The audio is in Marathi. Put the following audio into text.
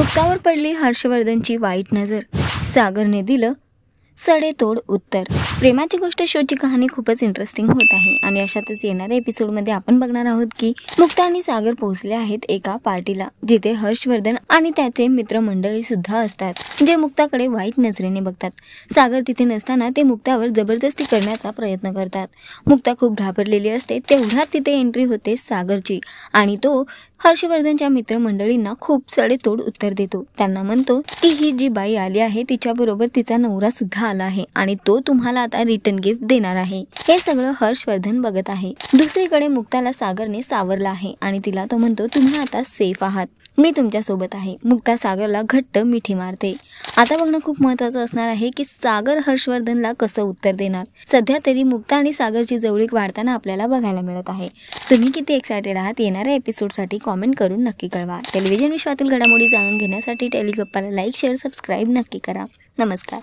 मुक्तावर पडली हर्षवर्धनची वाईट नजर, सागरने दिलं सडेतोड उत्तर। प्रेमाची गोष्ट शोची कहाणी खूपच इंटरेस्टिंग होत आहे आणि अशातच येणाऱ्या एपिसोडमध्ये आपण बघणार आहोत की मुक्ता आणि सागर पोहोचले आहेत एका पार्टीला, जिथे हर्षवर्धन आणि त्याचे मित्रमंडळी सुद्धा असतात जे मुक्ताकडे वाईट नजरेने बघतात। सागर तिथे नसताना ते मुक्तावर जबरदस्ती करण्याचा प्रयत्न करतात। मुक्ता खूप घाबरलेली असते तेवढ्यात तिथे एंट्री होते सागरची आणि तो हर्षवर्धनच्या मित्रमंडळींना खूप सडेतोड उत्तर देतो। त्यांना म्हणतो की ही जी बाई आली आहे तिच्याबरोबर तिचा नवरा सुद्धा आला आहे आणि तो तुम्हाला आता रिटर्न गिफ्ट देणार आहे। हे सगळं हर्षवर्धन बघत आहे। दुसरीकडे मुक्ताला सागरने सावरला आहे आणि तिला तो म्हणतो तुम्ही आता सेफ आहात, मी तुमच्या सोबत आहे। मुक्ता सागरला घट्ट मिठी मारते। आता बघणं खूप महत्त्वाचं असणार आहे की सागर हर्षवर्धनला कसं उत्तर देणार। सध्या तरी मुक्ता आणि सागरची जवळीक वाढताना आपल्याला बघायला मिळत आहे। तुम्ही किती एक्सायटेड आहात येणाऱ्या एपिसोडसाठी कॉमेंट करून नक्की कळवा। टेलिव्हिजन विश्वातील घडामोडी जाणून घेण्यासाठी टेलिगप्पाला लाईक, शेअर, सबस्क्राईब नक्की करा। नमस्कार।